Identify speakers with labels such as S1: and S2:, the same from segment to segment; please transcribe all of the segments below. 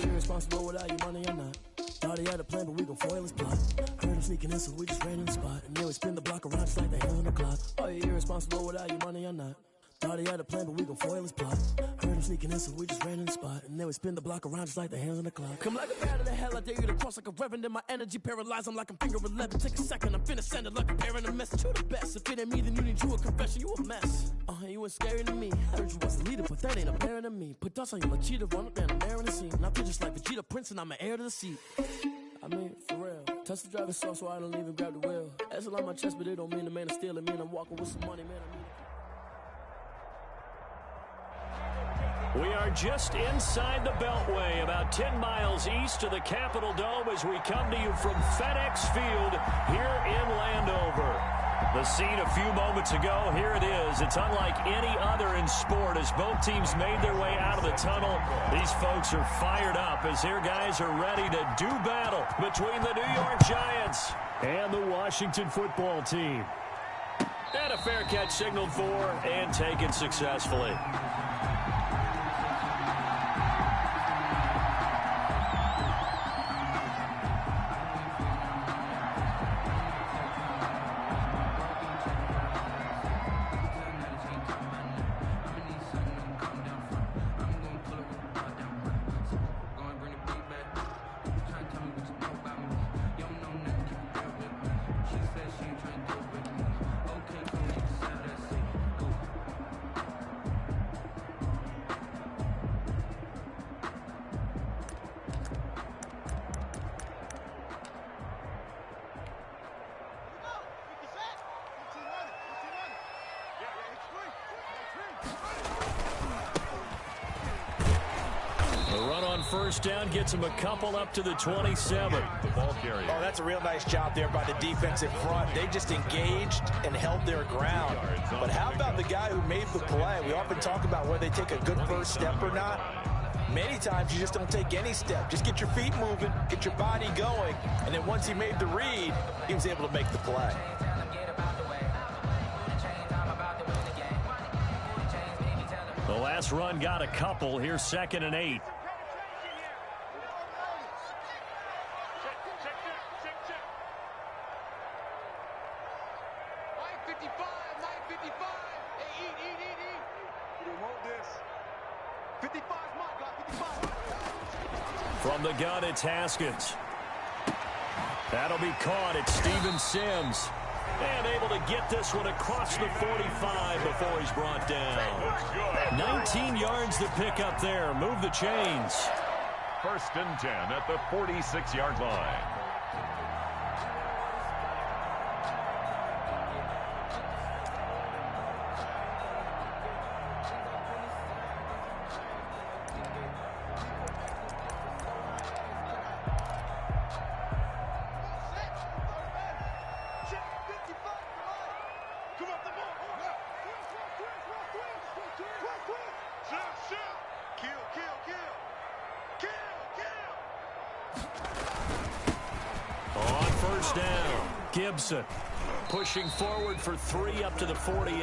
S1: you irresponsible without your money or not? Thought he had a plan, but we gon' foil his plot. Heard him sneaking in, so we just ran in the spot. And then we spin the block around just like the hell on the clock. Are you irresponsible without your money or not? Thought he had a plan, but we gon' foil his plot. Heard him sneaking in, so we just ran in the spot. And then we spin the block around just like the hands on the clock. Come like a bat of the hell, I dare you to cross like a reverend. In my energy paralyzed, I'm like I'm finger 11. Take a second, I'm finna send it like a parent a message. You the best, if it ain't me, then you need you a confession. You a mess, you ain't scary to me. Heard you was the leader, but that ain't apparent to me. Put dust on you like cheetah, run up down, I'm airing the scene. Now feel just like Vegeta Prince, and I'm an heir to the seat. I mean, for real. Touch the driver's soft, so I don't even grab the wheel. That's on my chest, but it don't mean the man is stealing. Mean I'm walking with some money, man. I mean.
S2: We are just inside the Beltway, about 10 miles east of the Capitol Dome as we come to you from FedEx Field here in Landover. The scene a few moments ago, here it is. It's unlike any other in sport as both teams made their way out of the tunnel. These folks are fired up as their guys are ready to do battle between the New York Giants and the Washington football team. And a fair catch signaled for and taken successfully. First down gets him a couple up to the 27.
S3: The ball carrier. Oh, that's a real nice job there by the defensive front. They just engaged and held their ground. But how about the guy who made the play? We often talk about whether they take a good first step or not. Many times you just don't take any step. Just get your feet moving, get your body going, and then once he made the read, he was able to make the play.
S2: The last run got a couple. Here's 2nd and 8. From the gun, it's Haskins. That'll be caught. It's Steven Sims. And able to get this one across the 45 before he's brought down. 19 yards to pick up there. Move the chains.
S4: 1st and 10 at the 46-yard line.
S2: Gibson pushing forward for 3 up to the 48.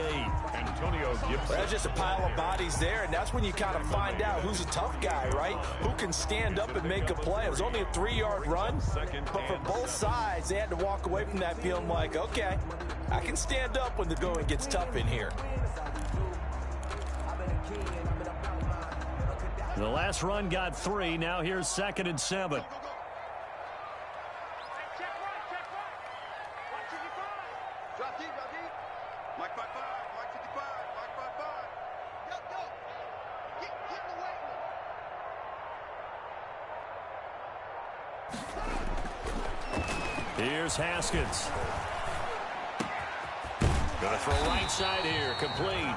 S4: Antonio Gibson.
S3: There's just a pile of bodies there, and that's when you kind of find out who's a tough guy, right? Who can stand up and make a play. It was only a 3-yard run, but for both sides, they had to walk away from that feeling like, okay, I can stand up when the going gets tough in here.
S2: The last run got 3. Now here's 2nd and 7. Here's Haskins. Gonna throw right side here, complete.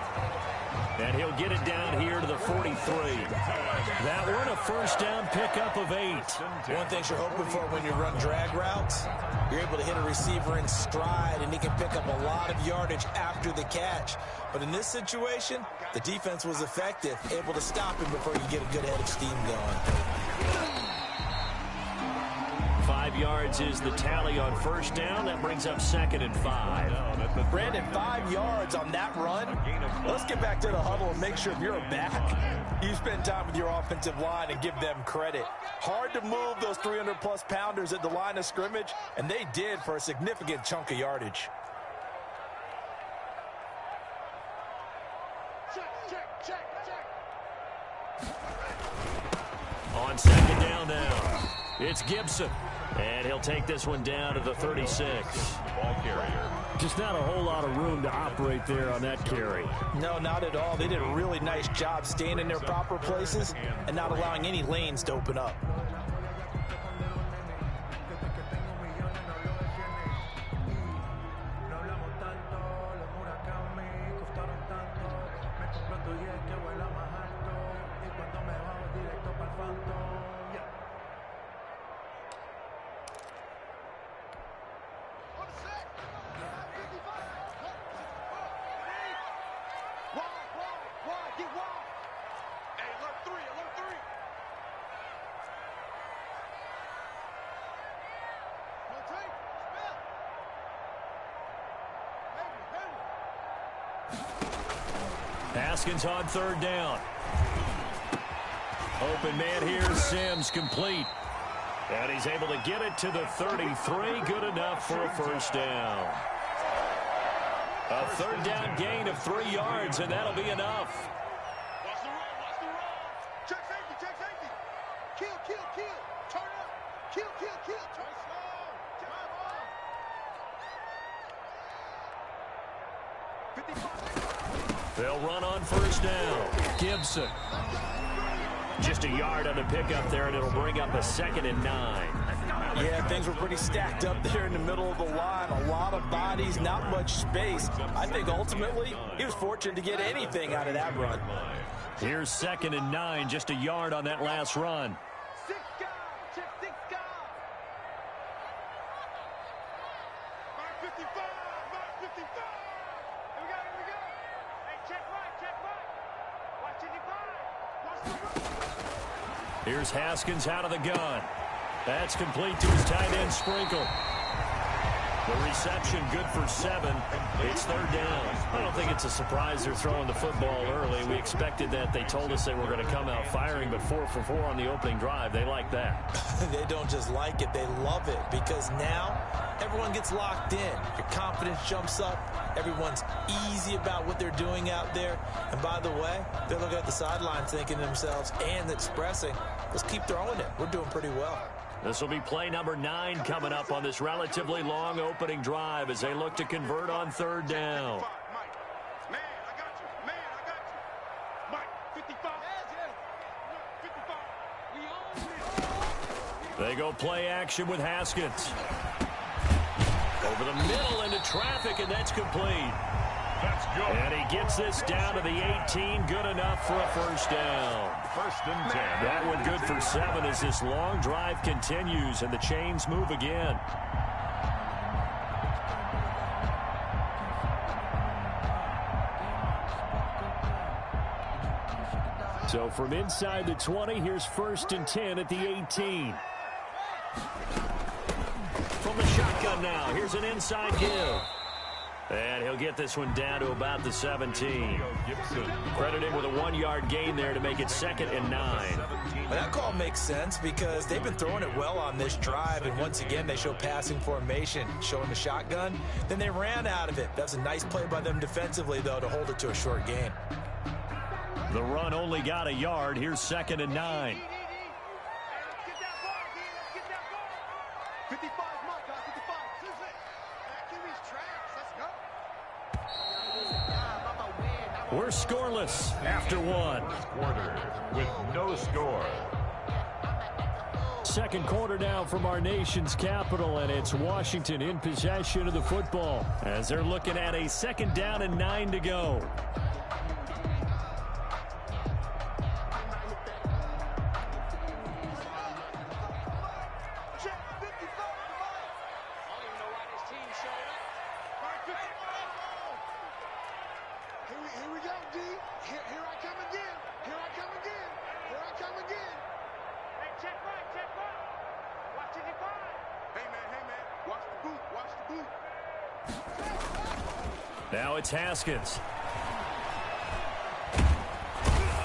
S2: And he'll get it down here to the 43. That one a first down pickup of 8.
S3: One thing you're hoping for when you run drag routes, you're able to hit a receiver in stride, and he can pick up a lot of yardage after the catch. But in this situation, the defense was effective, able to stop him before you get a good head of steam going.
S2: 5 yards is the tally on first down. That brings up 2nd and 5.
S3: Brandon, 5 yards on that run. Let's get back to the huddle and make sure if you're a back, you spend time with your offensive line and give them credit. Hard to move those 300-plus pounders at the line of scrimmage, and they did for a significant chunk of yardage.
S2: On 2nd down now, it's Gibson. And he'll take this one down to the 36. Ball carrier.
S1: Just not a whole lot of room to operate there on that carry.
S3: No, not at all. They did a really nice job staying in their proper places and not allowing any lanes to open up.
S2: Haskins on 3rd down. Open man here, Sims complete. And he's able to get it to the 33. Good enough for a 1st down. A 3rd down gain of 3 yards, and that'll be enough.
S5: Watch the run, watch the run. Check safety, check safety. Kill, kill, kill. Turn up. Kill, kill, kill. Turn slow. Drive on. 55.
S2: They'll run on 1st down. Gibson. Just a yard on the pickup there, and it'll bring up a 2nd and 9.
S3: Yeah, things were pretty stacked up there in the middle of the line. A lot of bodies, not much space. I think ultimately he was fortunate to get anything out of that run.
S2: Here's 2nd and 9, just a yard on that last run.
S5: 6 guys. Check 6 guys. Mark 55. Mark 55. Here we go, here we go. Hey, check right, check right. Watch it, watch the run.
S2: Here's Haskins out of the gun. That's complete to his tight end, Sprinkle. The reception good for 7. It's 3rd down. I don't think it's a surprise they're throwing the football early. We expected that. They told us they were going to come out firing, but 4 for 4 on the opening drive. They like that.
S3: They don't just like it, they love it, because now everyone gets locked in. Your confidence jumps up. Everyone's easy about what they're doing out there. And by the way, they're looking at the sidelines thinking to themselves and expressing, let's keep throwing it. We're doing pretty well.
S2: This will be play number 9 coming up on this relatively long opening drive as they look to convert on 3rd down.
S5: Man, I got you. Man, I got you. Mike, 55. 55. We own it.
S2: They go play action with Haskins. Over the middle into traffic, and that's complete.
S4: That's good.
S2: And he gets this down to the 18. Good enough for a 1st down.
S4: 1st and 10.
S2: That one good for 7 as this long drive continues and the chains move again. So from inside the 20, here's 1st and 10 at the 18. From the shotgun now, here's an inside give. And he'll get this one down to about the 17. Credit him with a 1-yard gain there to make it 2nd and 9.
S3: Well, that call makes sense because they've been throwing it well on this drive, and once again they show passing formation, showing the shotgun. Then they ran out of it. That's a nice play by them defensively, though, to hold it to a short gain.
S2: The run only got a yard. Here's 2nd and 9.
S5: Let's get that ball, D. Let's get that ball. 55, Mike, 55. This is it. QB's trash. Let's go.
S2: We're scoreless after 1.
S4: Quarter with no score.
S1: 2nd quarter now from our nation's capital, and it's Washington in possession of the football
S2: as they're looking at a 2nd down and 9 to go.
S5: Here we go, D. Here I come again. Here I come again. Here I come again. Hey, check right, check right. Watch 55.
S2: Now it's Haskins.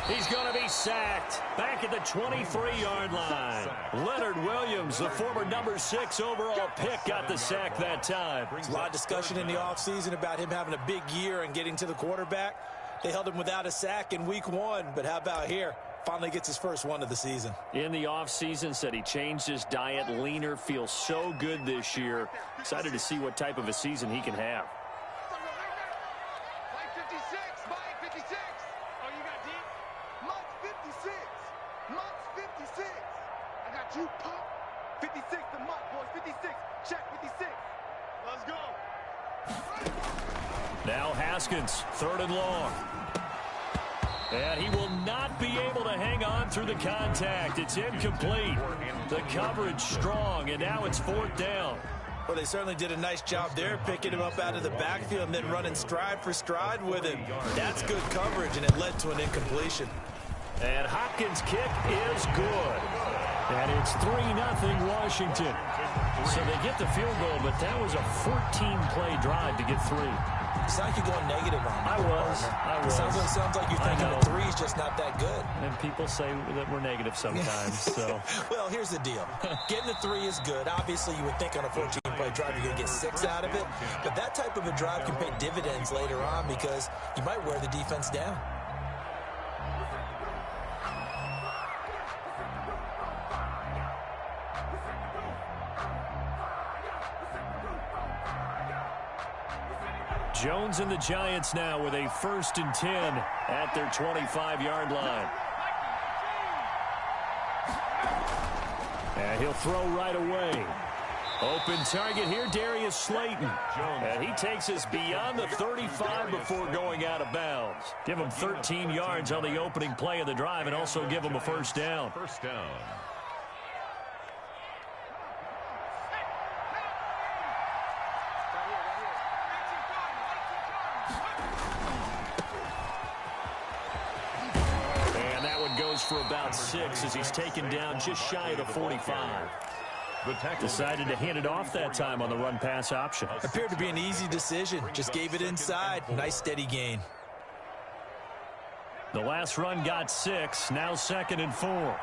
S2: He's going to be sacked back at the 23-yard line. Leonard Williams, the former number 6 overall pick, got the sack that time.
S3: There's a lot of discussion in the offseason about him having a big year and getting to the quarterback. They held him without a sack in week 1, but how about here? Finally gets his first one of the season.
S2: In the offseason, said he changed his diet, leaner, feels so good this year. Excited to see what type of a season he can have.
S5: Mike 56, Mike 56. Oh, you got deep? Mike 56. Mike 56. I got you, Pop. 56 to Mike, boys. 56. Check 56. Let's go.
S2: Now Haskins, 3rd and long. And he will not be able to hang on through the contact. It's incomplete. The coverage strong, and now it's 4th down.
S3: Well, they certainly did a nice job there, picking him up out of the backfield and then running stride for stride with him. That's good coverage, and it led to an incompletion.
S2: And Hopkins' kick is good. And it's 3-0 Washington. So they get the field goal, but that was a 14-play drive to get 3.
S3: It sounds like you're going negative on him.
S2: I was.
S3: It sounds like you're thinking the 3 is just not that good.
S2: And people say that we're negative sometimes. So,
S3: well, here's the deal. Getting the 3 is good. Obviously, you would think on a 14-play drive you're going to get 6 out of it. But that type of a drive can pay dividends later on because you might wear the defense down.
S2: Jones and the Giants now with a 1st and 10 at their 25-yard line. And he'll throw right away. Open target here, Darius Slayton. And he takes us beyond the 35 before going out of bounds. Give him 13 yards on the opening play of the drive and also give him a 1st down.
S4: First down.
S2: For about 6 as he's taken down just shy of the 45. Decided to hand it off that time on the run-pass option.
S3: Appeared to be an easy decision. Just gave it inside. Nice steady gain.
S2: The last run got 6. Now 2nd and 4.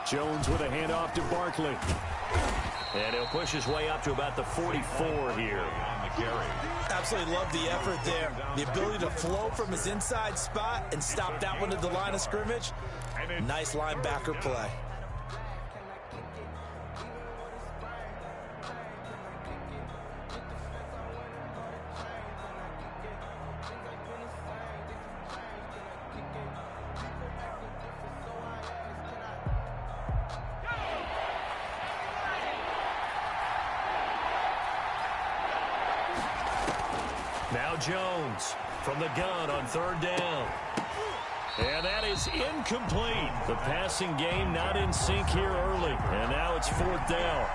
S2: Jones with a handoff to Barkley. And he'll push his way up to about the 44 here.
S3: Absolutely love the effort there. The ability to flow from his inside spot and stop that one at the line of scrimmage. Nice linebacker play.
S2: Now Jones from the gun on 3rd down. And that is incomplete. The passing game not in sync here early. And now it's 4th down.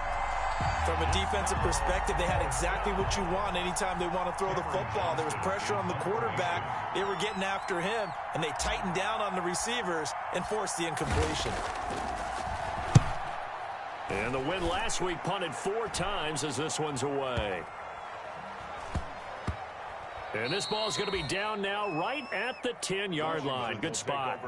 S3: From a defensive perspective, they had exactly what you want anytime they want to throw the football. There was pressure on the quarterback. They were getting after him, and they tightened down on the receivers and forced the incompletion.
S2: And the win last week punted 4 times as this one's away. And this ball's going to be down now right at the 10-yard line. Good spot.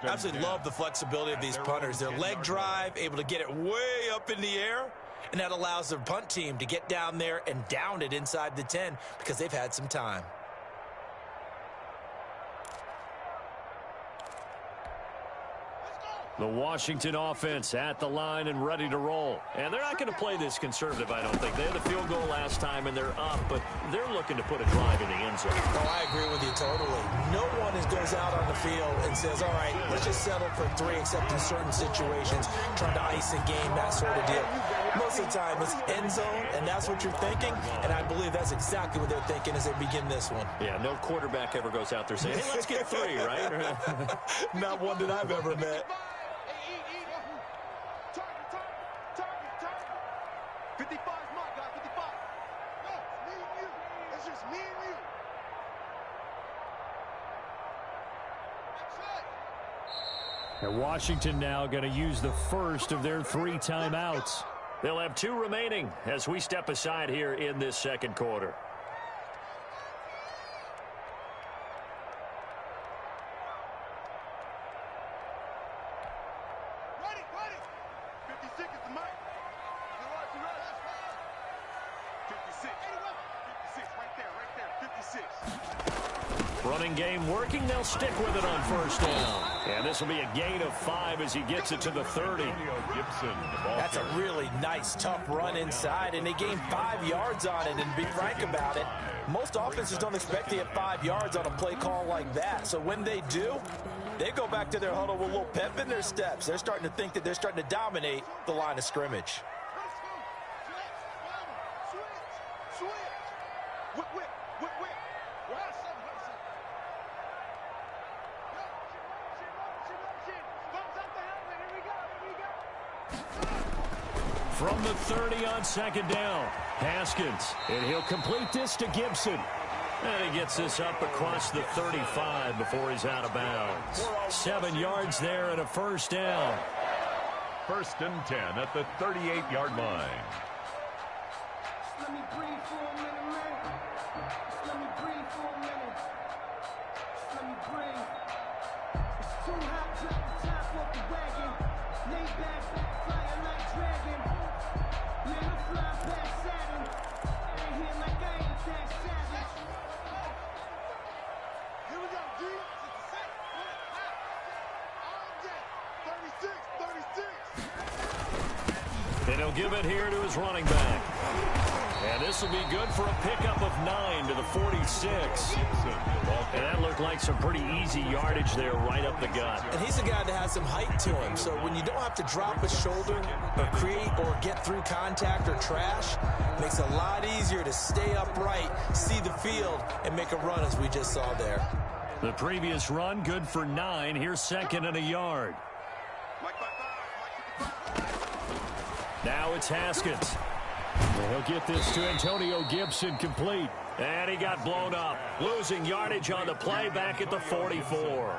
S3: Absolutely love the flexibility of these punters. Their leg drive, able to get it way up in the air, and that allows the punt team to get down there and down it inside the 10 because they've had some time.
S2: The Washington offense at the line and ready to roll. And they're not going to play this conservative, I don't think. They had a field goal last time, and they're up, but they're looking to put a drive in the end zone.
S3: Oh, I agree with you totally. No one goes out on the field and says, all right, let's just settle for 3, except in certain situations, trying to ice a game, that sort of deal. Most of the time, it's end zone, and that's what you're thinking, and I believe that's exactly what they're thinking as they begin this one.
S2: Yeah, no quarterback ever goes out there saying, hey, let's get 3, right?
S3: Not one that I've ever met.
S5: 55 is my guy, 55. No, it's me and you. It's just me and you. That's it.
S2: And Washington now going to use the first of their 3 timeouts. They'll have 2 remaining as we step aside here in this second quarter.
S5: Ready. 56 is the mic. 56. 56, right there. 56.
S2: Running game working. They'll stick with it on first down. And this will be a gain of 5 as he gets it to the 30.
S3: That's a really nice, tough run inside, and they gained 5 yards on it. And to be frank about it, most offenses don't expect to get 5 yards on a play call like that. So when they do, they go back to their huddle with a little pep in their steps. They're starting to think that they're starting to dominate the line of scrimmage.
S5: Switch. Whip.
S2: From the 30 on second down, Haskins, and he'll complete this to Gibson. And he gets this up across the 35 before he's out of bounds. 7 yards there and a first down.
S4: 1st and 10 at the 38-yard line.
S6: Let me breathe for a minute, man. Let me breathe for a minute. Let me breathe. It's too hot to the top of the wagon. Lay back, flying like dragon. Man, I'm flying past Saturn. Ain't here like I ain't that savage.
S5: Here we go, D. 36.
S2: And he'll give it here to his running back. And this will be good for a pickup of 9 to the 46. And that looked like some pretty easy yardage there right up the gut.
S3: And he's a guy that has some height to him. So when you don't have to drop a shoulder or create or get through contact or trash, it makes it a lot easier to stay upright, see the field, and make a run as we just saw there.
S2: The previous run good for 9. Here's 2nd and a yard. Now it's Haskins. And he'll get this to Antonio Gibson complete. And he got blown up. Losing yardage on the play back at the 44.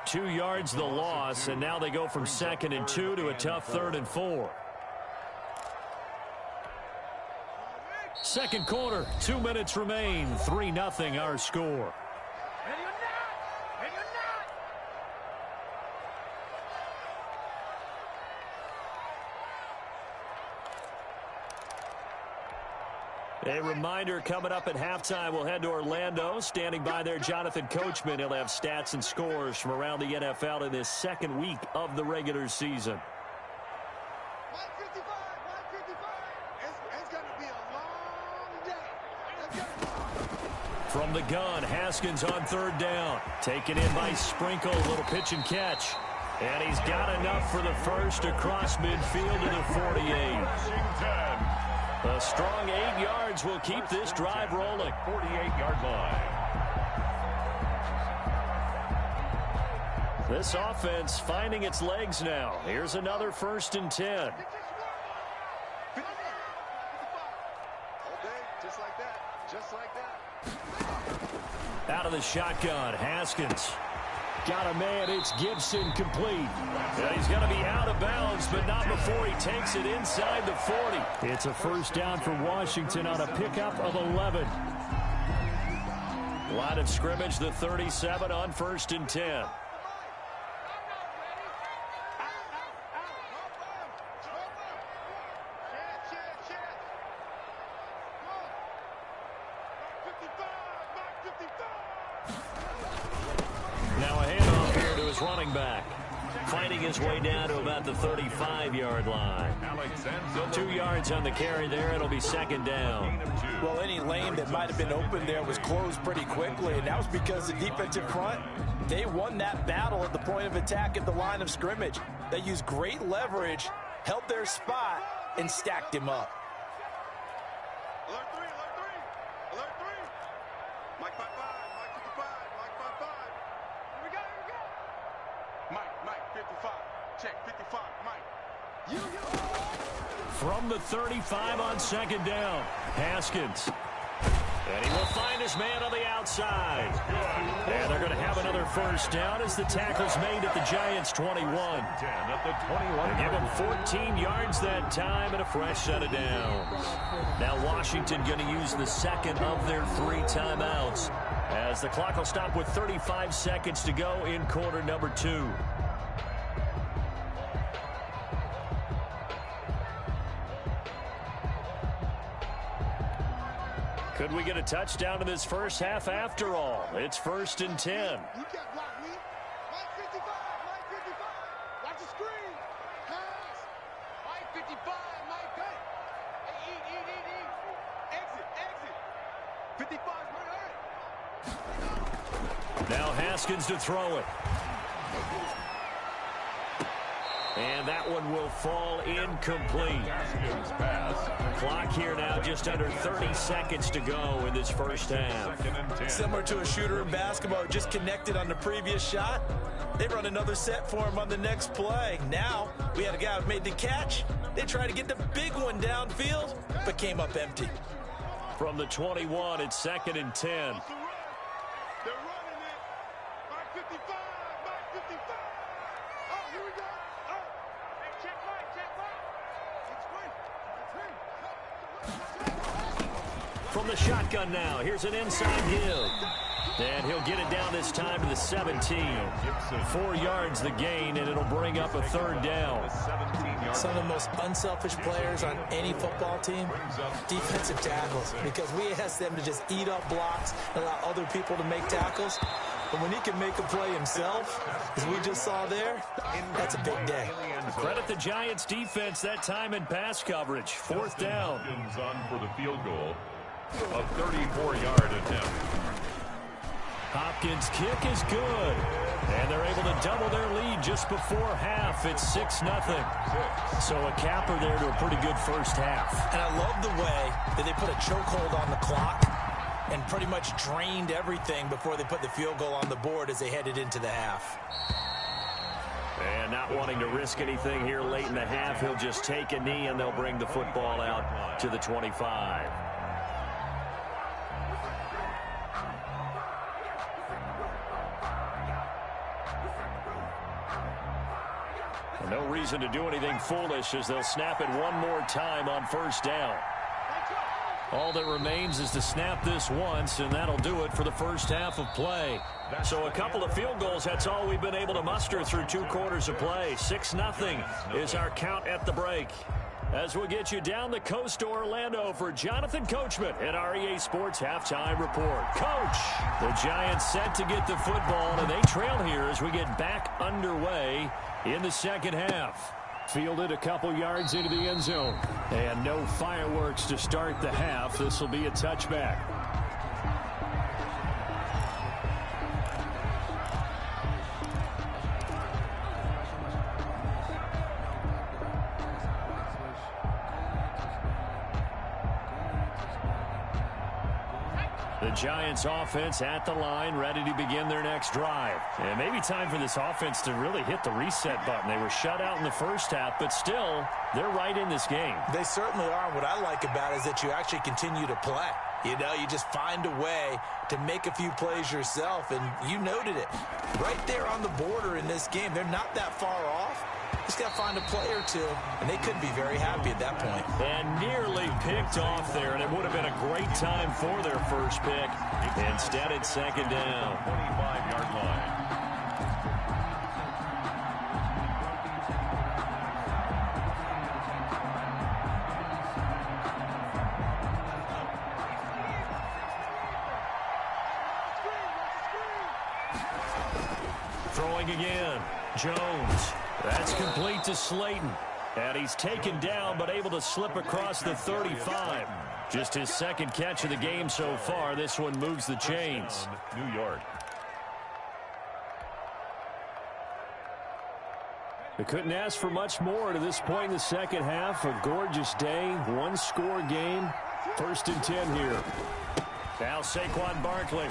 S2: 2 yards the loss, and now they go from 2nd and 2 to a tough 3rd and 4. Second quarter, 2 minutes remain. 3-0 our score. A reminder, coming up at halftime, we'll head to Orlando. Standing by there, Jonathan Coachman. He'll have stats and scores from around the NFL in this second week of the regular season.
S5: 155. It's going to be a long day.
S2: From the gun, Haskins on 3rd down. Taken in by Sprinkle, a little pitch and catch. And he's got enough for the first across midfield to the 48. A strong 8 yards will keep this drive rolling.
S4: 48-yard line.
S2: This offense finding its legs now. Here's another 1st and 10.
S5: All day, just like that.
S2: Out of the shotgun, Haskins. Got a man, it's Gibson complete. And he's going to be out of bounds, but not before he takes it inside the 40. It's a first down for Washington on a pickup of 11. Line of scrimmage, the 37 on 1st and 10. Now a handoff here to his running back. Fighting his way down to about the 35-yard line. 2 yards on the carry there. It'll be 2nd down.
S3: Well, any lane that might have been open there was closed pretty quickly, and that was because the defensive front, they won that battle at the point of attack at the line of scrimmage. They used great leverage, held their spot, and stacked him up.
S5: Alert 3. Mike 55, Mike 55, Mike 55. Here we go. Mike 55. Check 55, Mike.
S2: From the 35 on 2nd down, Haskins. And he will find his man on the outside. And they're going to have another first down as the tackle's made at the Giants' 21. They give them 14 yards that time and a fresh set of downs. Now Washington going to use the second of their 3 timeouts as the clock will stop with 35 seconds to go in quarter number 2. Could we get a touchdown in this first half after all? It's 1st and 10.
S5: You can't block me. Mike 55, Mike 55. Watch the screen. Pass. Mike 55, Mike cut. Hey, eat. Exit. 55's right.
S2: Now Haskins to throw it. And that one will fall incomplete. Clock here now just under 30 seconds to go in this first half.
S3: Similar to a shooter in basketball, just connected on the previous shot. They run another set for him on the next play. Now we had a guy who made the catch. They tried to get the big one downfield, but came up empty.
S2: From the 21, it's 2nd and 10.
S5: They're running it. Mike 55, Mike 55. Oh, here we go. Oh. Hey, check Mike.
S2: From the shotgun now, here's an inside give. And he'll get it down this time to the 17. 4 yards the gain, and it'll bring up a 3rd down.
S3: Some of the most unselfish players on any football team, defensive tackles, because we ask them to just eat up blocks and allow other people to make tackles. But when he can make a play himself, as we just saw there, that's a big day.
S2: Credit the Giants defense that time in pass coverage. 4th down.
S4: On for the field goal, a 34-yard attempt.
S2: Hopkins' kick is good. And they're able to double their lead just before half. It's 6-0. So a capper there to a pretty good first half.
S3: And I love the way that they put a chokehold on the clock and pretty much drained everything before they put the field goal on the board as they headed into the half.
S2: And not wanting to risk anything here late in the half, he'll just take a knee and they'll bring the football out to the 25. No reason to do anything foolish as they'll snap it one more time on 1st down. All that remains is to snap this once, and that'll do it for the first half of play. So a couple of field goals, that's all we've been able to muster through 2 quarters of play. 6-0 is our count at the break. As we get you down the coast to Orlando for Jonathan Coachman at our EA Sports Halftime Report. Coach, the Giants set to get the football, and they trail here as we get back underway in the 2nd half. Fielded a couple yards into the end zone. And no fireworks to start the half. This will be a touchback. The Giants offense at the line, ready to begin their next drive. And maybe time for this offense to really hit the reset button. They were shut out in the first half, but still, they're right in this game.
S3: They certainly are. What I like about it is that you actually continue to play. You know, you just find a way to make a few plays yourself, and you noted it. Right there on the border in this game, they're not that far off. Just got to find a play or two, and they could be very happy at that point.
S2: And nearly picked off there, and it would have been a great time for their first pick. Instead, it's 2nd down.
S4: 25-yard line.
S2: Throwing again. Jones. That's complete to Slayton. And he's taken down but able to slip across the 35. Just his 2nd catch of the game so far. This one moves the chains.
S4: New York.
S2: They couldn't ask for much more to this point in the 2nd half. A gorgeous day, 1-score game. 1st and 10 here. Now Saquon Barkley.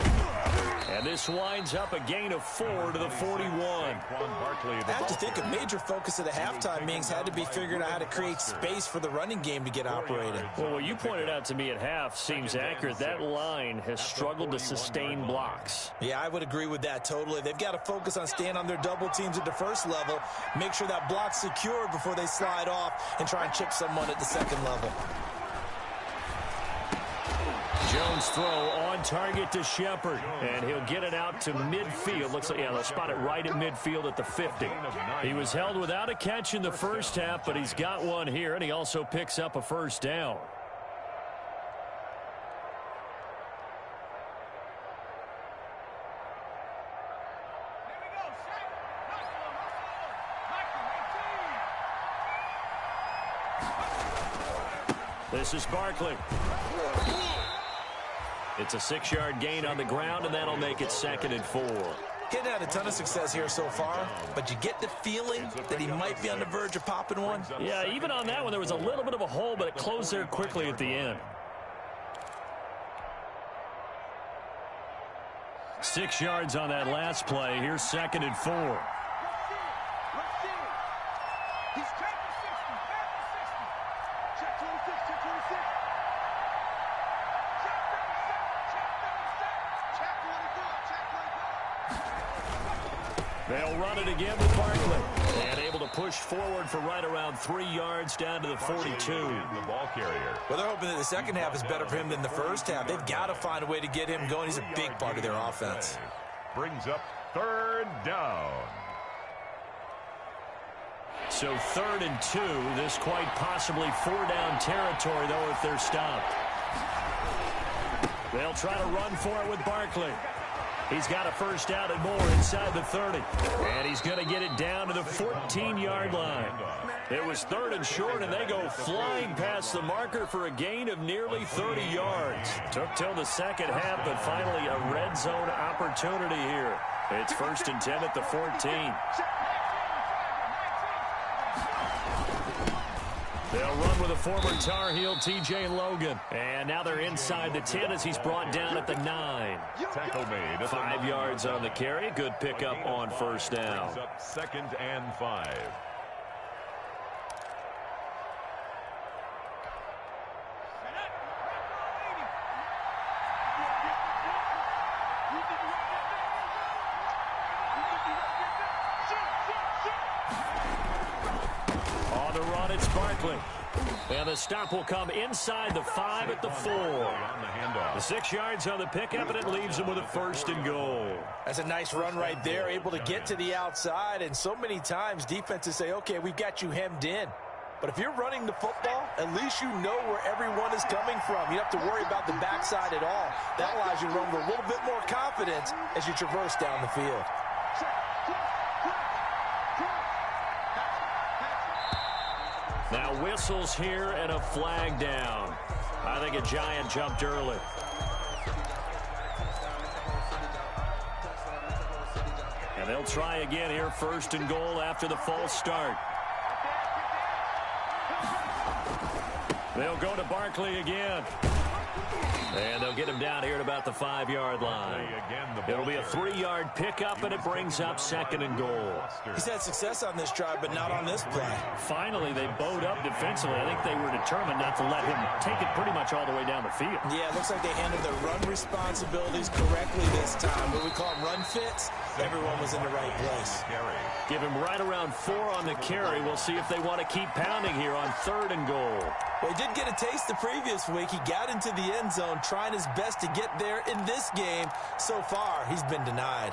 S2: And this winds up a gain of 4 to the 41.
S3: I have to think a major focus of the halftime meetings had to be figuring out how to create space for the running game to get operating.
S2: Well, what you pointed out to me at half seems accurate. That line has struggled to sustain blocks.
S3: Yeah, I would agree with that totally. They've got to focus on staying on their double teams at the first level, make sure that block's secured before they slide off and try and chip someone at the second level.
S2: Jones throw on target to Shepard, and he'll get it out to midfield. Looks like, yeah, they'll spot it right at midfield at the 50. He was held without a catch in the first half, but he's got one here, and he also picks up a first down. This is Barkley. It's a 6-yard gain on the ground, and that'll make it 2nd and 4.
S3: He hadn't had a ton of success here so far, but you get the feeling that he might be on the verge of popping one.
S2: Yeah, even on that one, there was a little bit of a hole, but it closed there quickly at the end. 6 yards on that last play. Here's 2nd and 4. They'll run it again with Barkley. And able to push forward for right around 3 yards down to the 42.
S4: The ball carrier.
S3: Well, they're hoping that the second half is better for him than the first half. They've got to find a way to get him going. He's a big part of their offense.
S4: Brings up 3rd down.
S2: So 3rd and 2. This quite possibly 4-down territory, though, if they're stopped. They'll try to run for it with Barkley. He's got a first down and more inside the 30. And he's going to get it down to the 14-yard line. It was 3rd and short, and they go flying past the marker for a gain of nearly 30 yards. Took till the second half, but finally a red zone opportunity here. It's 1st and 10 at the 14. They'll run with a former Tar Heel, T.J. Logan. And now they're inside the 10 as he's brought down at the 9.
S4: Tackle made.
S2: 5 yards on the carry. Good pickup on first down.
S4: Up 2nd and 5.
S2: On the run, it's Barkley. And the stop will come inside the 5 at the 4. The 6 yards on the pickup, and it leaves them with a 1st and goal.
S3: That's a nice run right there, able to get to the outside. And so many times defenses say, okay, we've got you hemmed in. But if you're running the football, at least you know where everyone is coming from. You don't have to worry about the backside at all. That allows you to run with a little bit more confidence as you traverse down the field.
S2: Now whistles here and a flag down. I think a Giant jumped early. And they'll try again here, 1st and goal after the false start. They'll go to Barkley again. And they'll get him down here at about the 5-yard line. It'll be a 3-yard pickup, and it brings up 2nd and goal.
S3: He's had success on this drive, but not on this play.
S2: Finally, they bowed up defensively. I think they were determined not to let him take it pretty much all the way down the field.
S3: Yeah, it looks like they handled their run responsibilities correctly this time. What we call them run fits, everyone was in the right place.
S2: Give him right around 4 on the carry. We'll see if they want to keep pounding here on 3rd and goal.
S3: Well, he did get a taste the previous week. He got into the end zone, trying his best to get there in this game. So far, he's been denied.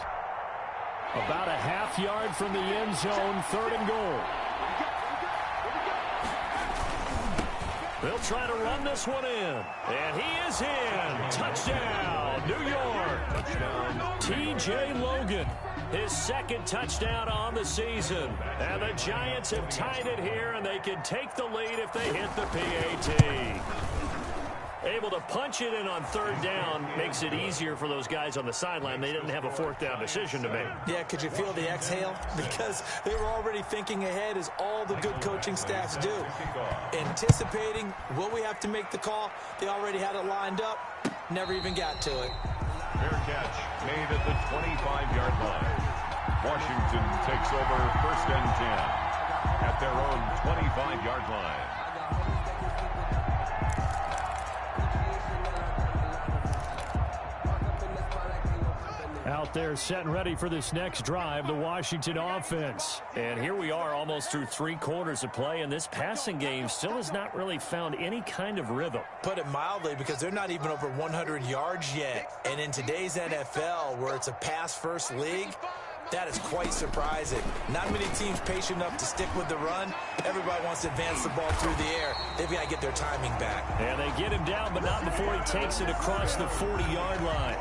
S2: About a half yard from the end zone, 3rd and goal. They'll try to run this one in. And he is in. Touchdown, New York. T.J. Logan. His 2nd touchdown on the season. And the Giants have tied it here, and they can take the lead if they hit the PAT. Able to punch it in on 3rd down makes it easier for those guys on the sideline. They didn't have a 4th down decision to make.
S3: Yeah, could you feel the exhale? Because they were already thinking ahead, as all the good coaching staffs do. Anticipating, will we have to make the call? They already had it lined up. never even got to it.
S4: Fair catch made at the 25-yard line. Washington takes over 1st and 10 at their own 25-yard line.
S2: Out there set and ready for this next drive, the Washington offense. And here we are almost through 3 quarters of play, and this passing game still has not really found any kind of rhythm.
S3: Put it mildly, because they're not even over 100 yards yet. And in today's NFL, where it's a pass-first league, that is quite surprising. Not many teams patient enough to stick with the run. Everybody wants to advance the ball through the air. They've got to get their timing back.
S2: And they get him down, but not before he takes it across the 40-yard line.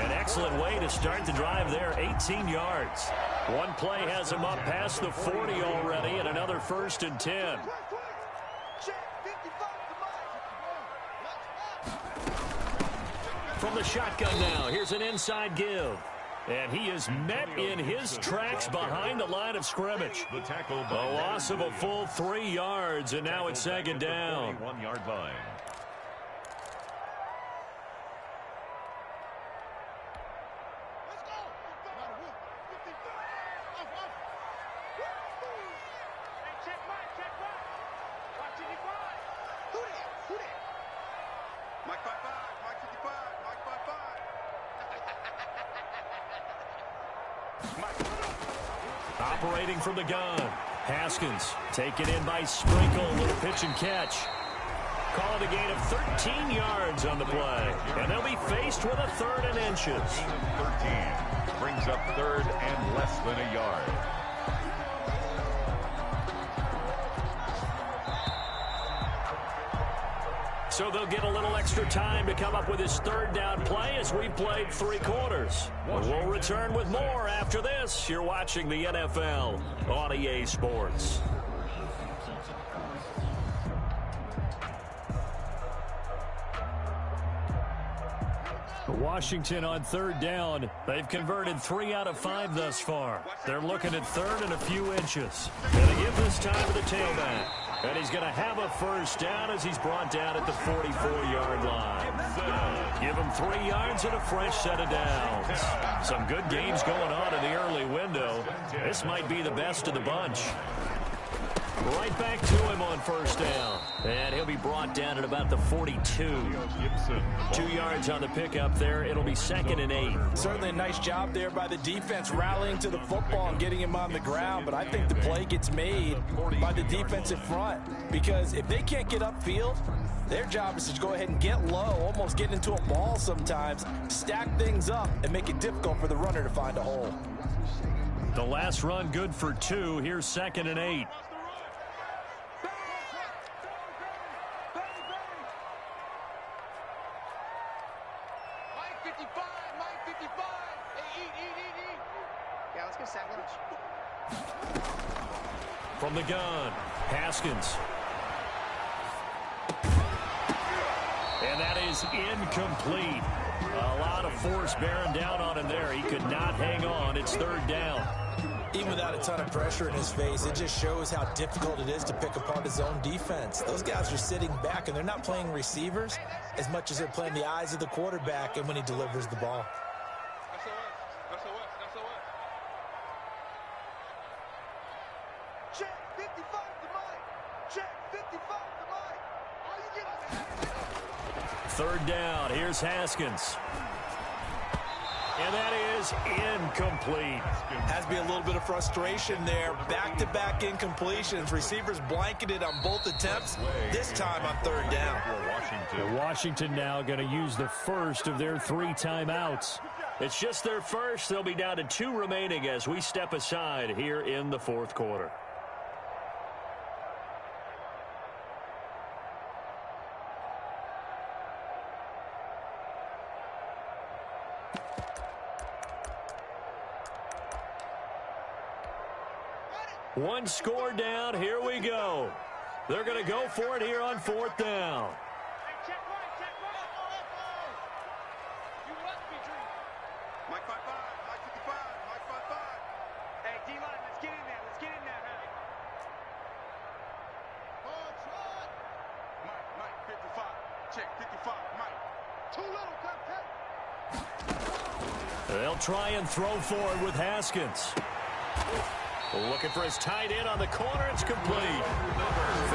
S2: An excellent way to start the drive there, 18 yards. One play has him up past the 40 already, and another 1st and 10. From the shotgun now, here's an inside give. And he is met in his tracks behind the line of scrimmage. A loss of a full 3 yards, and now it's 2nd down.
S4: 1-yard line.
S2: Operating from the gun, Haskins taken in by Sprinkle, little pitch and catch. Call it a gain of 13 yards on the play, and they'll be faced with a 3rd and inches.
S4: 13 brings up 3rd and less than a yard.
S2: So they'll get a little extra time to come up with his 3rd down play as we've played 3 quarters. We'll return with more after this. You're watching the NFL on EA Sports. Washington on 3rd down. They've converted 3 out of 5 thus far. They're looking at 3rd and a few inches. Going to give this time to the tailback. And he's going to have a 1st down as he's brought down at the 44-yard line. Give him 3 yards and a fresh set of downs. Some good games going on in the early window. This might be the best of the bunch. Right back to him on 1st down. And he'll be brought down at about the 42. 2 yards on the pickup there. It'll be 2nd and 8.
S3: Certainly a nice job there by the defense rallying to the football and getting him on the ground. But I think the play gets made by the defensive front. Because if they can't get upfield, their job is to go ahead and get low, almost get into a ball sometimes, stack things up, and make it difficult for the runner to find a hole.
S2: The last run good for 2. Here's 2nd and 8. From the gun, Haskins. And that is incomplete. A lot of force bearing down on him there. He could not hang on. It's 3rd down.
S3: Even without a ton of pressure in his face, it just shows how difficult it is to pick apart his own defense. Those guys are sitting back, and they're not playing receivers as much as they're playing the eyes of the quarterback and when he delivers the ball.
S5: Check 55 to Mike. Check 55 to Mike. Are you getting
S2: 3rd down. Here's Haskins. And that is incomplete.
S3: Has to be a little bit of frustration there. Back-to-back incompletions. Receivers blanketed on both attempts, this time on 3rd down.
S2: Washington now going to use the first of their 3 timeouts. It's just their first. They'll be down to 2 remaining as we step aside here in the 4th quarter. One score down. Here we go. They're going to go for it here on 4th down.
S5: Mike 55, Mike 55, Mike 55. Hey, D-line, let's get in there. Let's get in there, huh? Mike 55. Check 55, Mike. Too little, Cupcake.
S2: They'll try and throw forward with Haskins. Looking for his tight end on the corner. It's complete.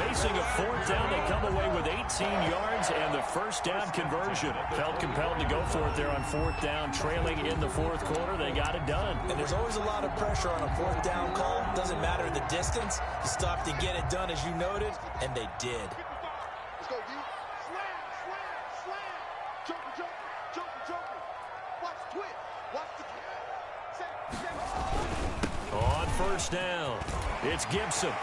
S2: Facing a fourth down, they come away with 18 yards and the first down conversion. Felt compelled to go for it there on fourth down, trailing in the fourth quarter. They got it done.
S3: And there's always a lot of pressure on a fourth down call. Doesn't matter the distance. You stop to get it done, as you noted, and they did.
S5: Let's go, D. Slam, slam, slam. Joker, joker, joker, joker. Watch the twist. Watch the twist.
S2: On first down, it's Gibson.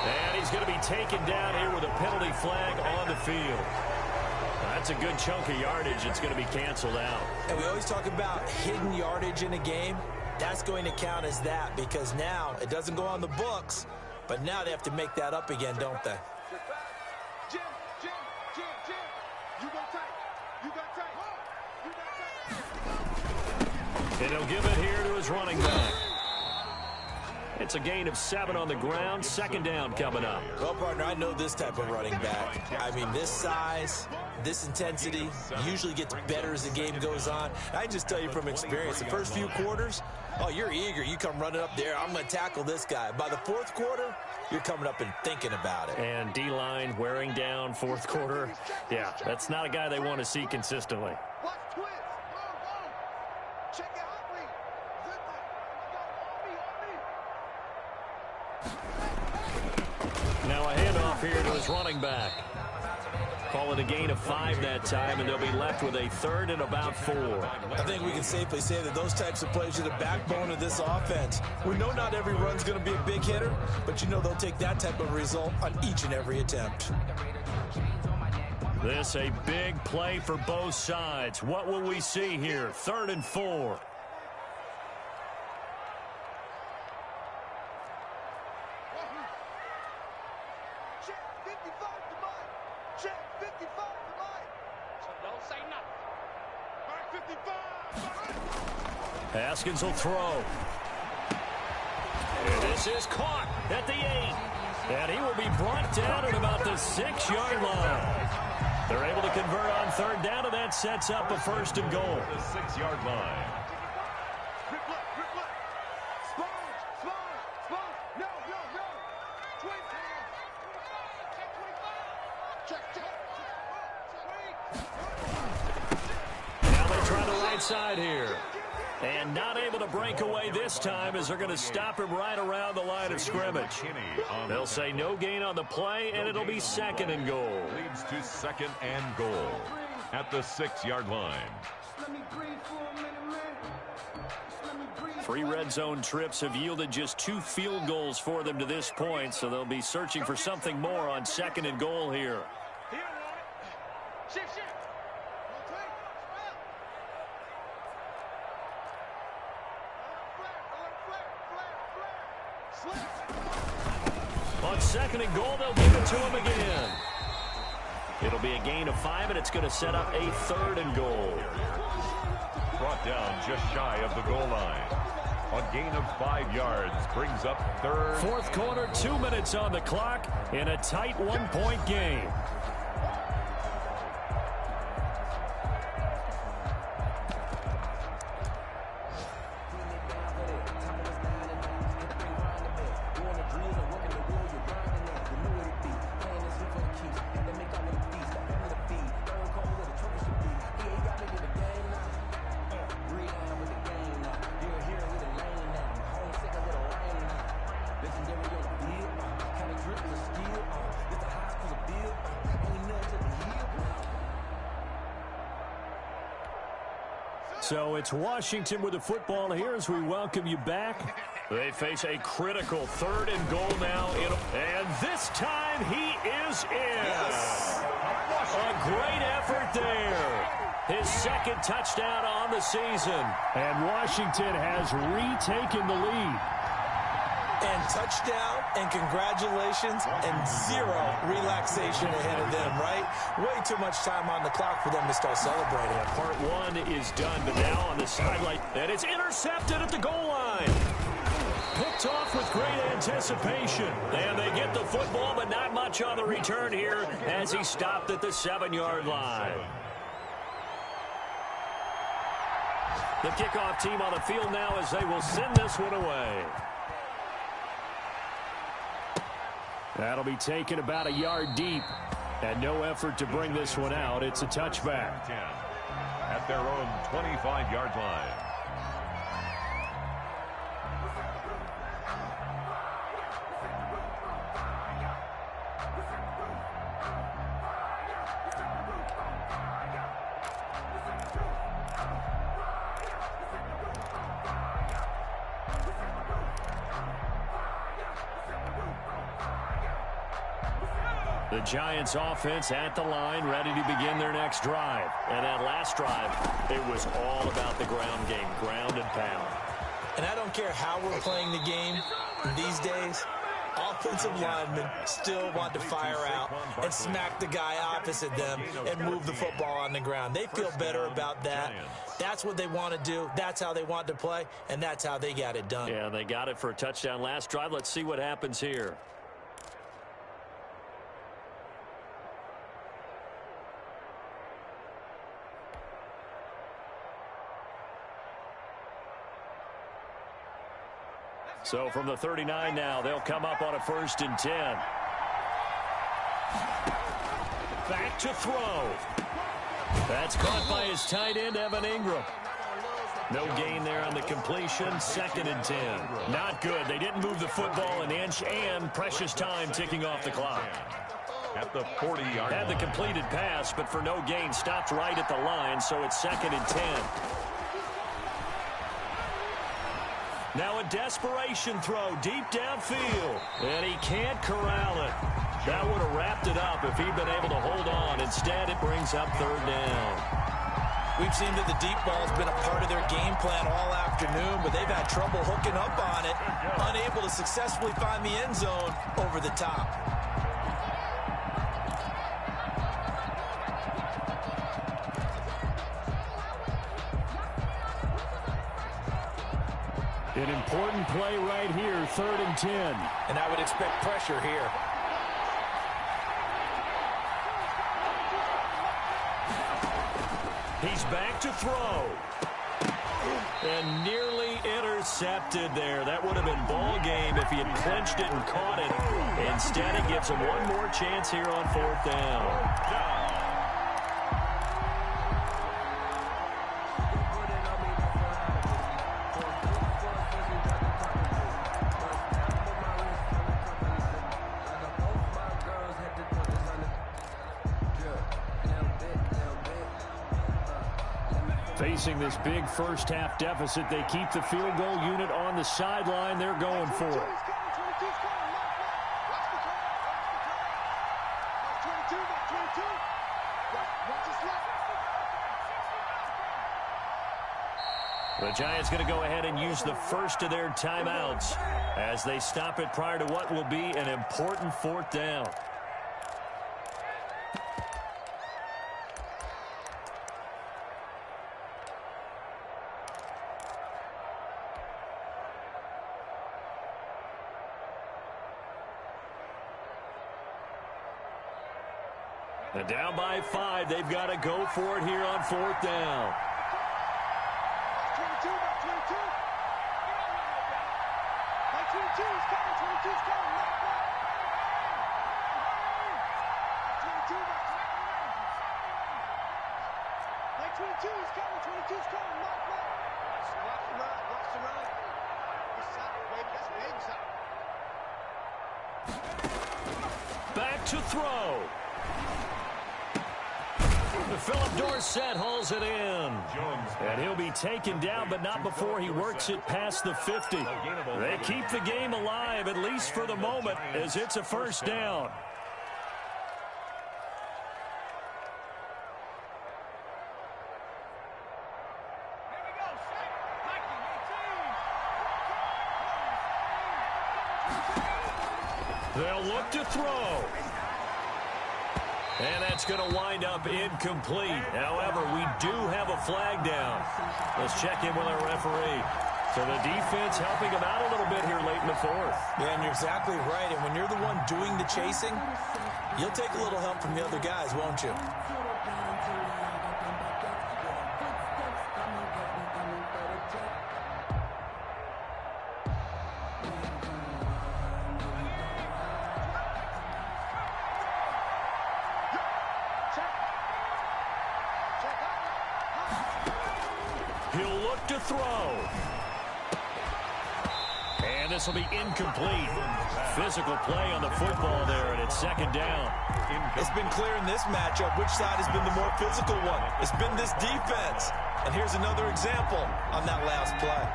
S2: And he's going to be taken down here with a penalty flag on the field. That's a good chunk of yardage. It's going to be canceled out.
S3: And we always talk about hidden yardage in a game. That's going to count as that because now it doesn't go on the books, but now they have to make that up again, don't they?
S5: Jim, Jim, Jim, Jim. You go tight. You got tight. You got tight.
S2: And he'll give it here to his running back. It's a gain of 7 on the ground. Second down coming up.
S3: Well, partner, I know this type of running back. I mean, this size, this intensity usually gets better as the game goes on. I just tell you from experience, the first few quarters, oh, you're eager. You come running up there. I'm going to tackle this guy. By the fourth quarter, you're coming up and thinking about it.
S2: And D-line wearing down fourth quarter. Yeah, that's not a guy they want to see consistently.
S5: Watch twist. Go, go. Check it out, please. Zip it. On me, on me.
S2: Now a handoff here to his running back. Call it a gain of 5 that time, and they'll be left with a third and about 4.
S3: I think we can safely say that those types of plays are the backbone of this offense. We know not every run's going to be a big hitter, but you know they'll take that type of result on each and every attempt.
S2: This a big play for both sides. What will we see here? 3rd and 4.
S5: Check 55 to Mike. Check 55 to Mike. So don't say nothing. Mike 55.
S2: Haskins will throw. And this is caught at the 8. And he will be brought down at about the 6-yard line. They're able to convert on 3rd down, and that sets up a 1st and goal.
S4: The 6-yard line.
S5: Rip left, rip left. Sponge, sponge, sponge. No, no, no. Twist. Check, check.
S2: Now they try the right side here. And not able to break away this time as they're going to stop him right around the line of scrimmage. They'll say no gain on the play, and it'll be 2nd and goal.
S4: Leads to 2nd and goal at the 6-yard line.
S6: Let me breathe for a minute, man. Let me breathe.
S2: 3 red zone trips have yielded just 2 field goals for them to this point, so they'll be searching for something more on 2nd and goal here.
S5: Shift, shift.
S2: On 2nd and goal, they'll give it to him again. It'll be a gain of 5, and it's going to set up a 3rd and goal.
S4: Brought down just shy of the goal line. A gain of 5 yards brings up 3rd.
S2: 4th quarter, 2 minutes on the clock in a tight 1-point game. So it's Washington with the football here as we welcome you back. They face a critical 3rd and goal now. And this time he is in. Yes. A great effort there. His 2nd touchdown on the season. And Washington has retaken the lead.
S3: And touchdown, and congratulations, and 0 relaxation ahead of them, right? Way too much time on the clock for them to start celebrating.
S2: Part 1 is done, but now on the sideline, and it's intercepted at the goal line. Picked off with great anticipation. And they get the football, but not much on the return here as he stopped at the 7-yard line. The kickoff team on the field now as they will send this one away. That'll be taken about a yard deep. And no effort to bring this one out. It's a touchback.
S4: 10 at their own 25-yard line.
S2: The Giants offense at the line, ready to begin their next drive. And that last drive, it was all about the ground game, ground and pound.
S3: And I don't care how we're playing the game these days, offensive linemen still want to fire out and smack the guy opposite them and move the football on the ground. They feel better about that. That's what they want to do. That's how they want to play, and that's how they got it done.
S2: Yeah, they got it for a touchdown last drive. Let's see what happens here. So from the 39 now, they'll come up on a 1st and 10. Back to throw. That's caught by his tight end, Evan Ingram. No gain there on the completion. 2nd and 10. Not good. They didn't move the football an inch, and precious time ticking off the clock.
S4: At the 40-yard line.
S2: Had the completed pass, but for no gain, stopped right at the line, so it's 2nd and 10. Now a desperation throw deep downfield, and he can't corral it. That would have wrapped it up if he'd been able to hold on. Instead, it brings up 3rd down.
S3: We've seen that the deep ball's been a part of their game plan all afternoon, but they've had trouble hooking up on it, unable to successfully find the end zone over the top.
S2: An important play right here, 3rd and 10.
S3: And I would expect pressure here.
S2: He's back to throw. And nearly intercepted there. That would have been ball game if he had clinched it and caught it. Instead, it gives him one more chance here on 4th down. Facing this big first-half deficit, they keep the field goal unit on the sideline. They're going for it. The Giants going to go ahead and use the first of their timeouts as they stop it prior to what will be an important 4th down. And down by 5, they've got to go for it here on 4th down. Back to throw. Philip Dorsett hauls it in. And he'll be taken down, but not before he works it past the 50. They keep the game alive, at least for the moment, as it's a 1st down. They'll look to throw. And that's going to wind up incomplete. However, we do have a flag down. Let's check in with our referee. So the defense helping him out a little bit here late in the fourth.
S3: Yeah, and you're exactly right. And when you're the one doing the chasing, you'll take a little help from the other guys, won't you?
S2: He'll look to throw. And this will be incomplete. Physical play on the football there, and it's second down.
S3: It's been clear in this matchup which side has been the more physical one. It's been this defense. And here's another example on that last play.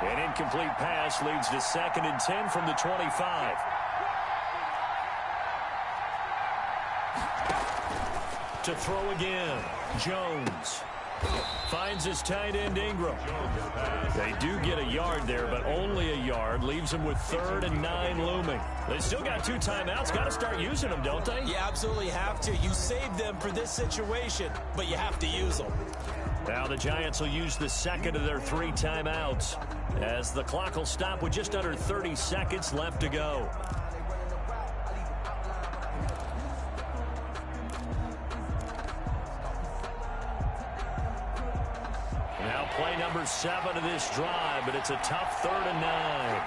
S2: An incomplete pass leads to 2nd and 10 from the 25. To throw again, Jones. Finds his tight end, Ingram. They do get a yard there, but only a yard. Leaves them with 3rd and 9 looming. They still got 2 timeouts. Got to start using them, don't they?
S3: You absolutely have to. You save them for this situation, but you have to use them.
S2: Now the Giants will use the 2nd of their 3 timeouts, as the clock will stop with just under 30 seconds left to go. Now play number 7 of this drive, but it's a tough 3rd and 9.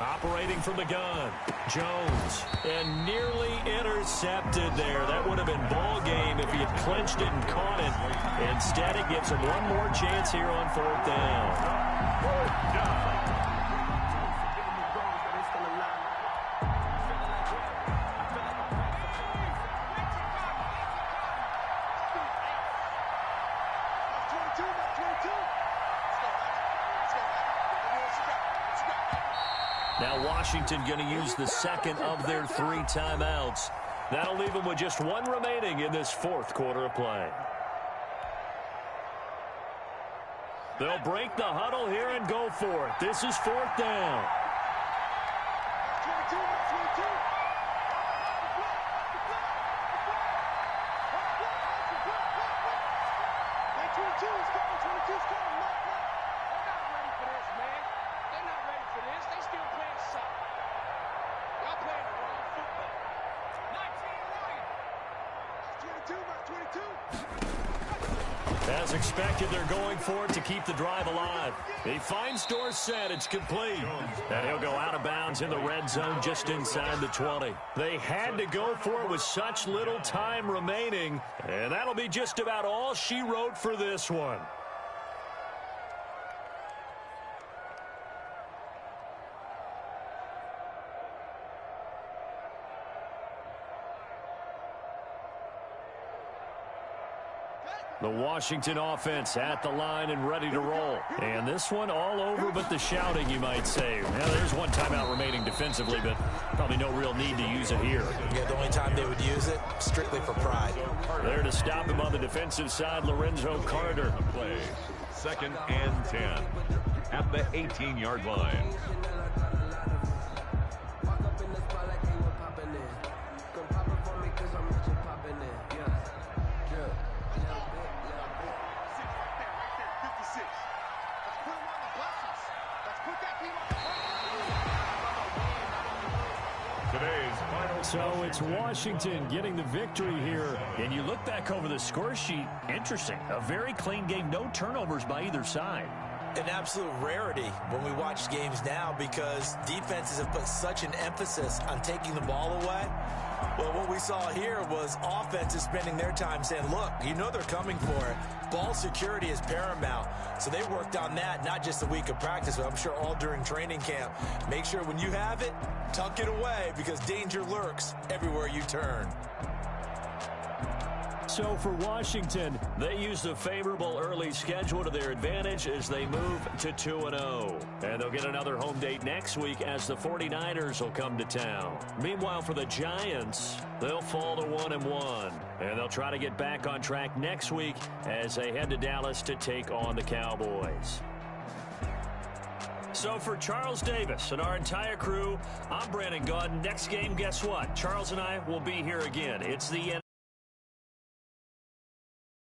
S2: Operating from the gun, Jones, and nearly intercepted there. That would have been ball game if he had clinched it and caught it. Instead, it gives him one more chance here on 4th down.
S4: 4th down.
S2: Now Washington going to use the 2nd of their 3 timeouts. That'll leave them with just 1 remaining in this 4th quarter of play. They'll break the huddle here and go for it. This is 4th down. As expected, they're going for it to keep the drive alive. He finds Dorsett. It's complete. And he'll go out of bounds in the red zone just inside the 20. They had to go for it with such little time remaining. And that'll be just about all she wrote for this one. The Washington offense at the line and ready to roll. And this one all over but the shouting, you might say. Well, there's 1 timeout remaining defensively, but probably no real need to use it here.
S3: Yeah, the only time they would use it, strictly for pride.
S2: There to stop him on the defensive side, Lorenzo Carter.
S4: Play 2nd and 10 at the 18-yard line.
S2: So it's Washington getting the victory here. And you look back over the score sheet, interesting. A very clean game, no turnovers by either side.
S3: An absolute rarity when we watch games now because defenses have put such an emphasis on taking the ball away. Well, what we saw here was offenses spending their time saying, look, you know they're coming for it. Ball security is paramount. So they worked on that not just a week of practice, but I'm sure all during training camp. Make sure when you have it, tuck it away because danger lurks everywhere you turn.
S2: So for Washington, they use the favorable early schedule to their advantage as they move to 2-0. And they'll get another home date next week as the 49ers will come to town. Meanwhile, for the Giants, they'll fall to 1-1. And they'll try to get back on track next week as they head to Dallas to take on the Cowboys. So for Charles Davis and our entire crew, I'm Brandon Gaudin. Next game, guess what? Charles and I will be here again. It's the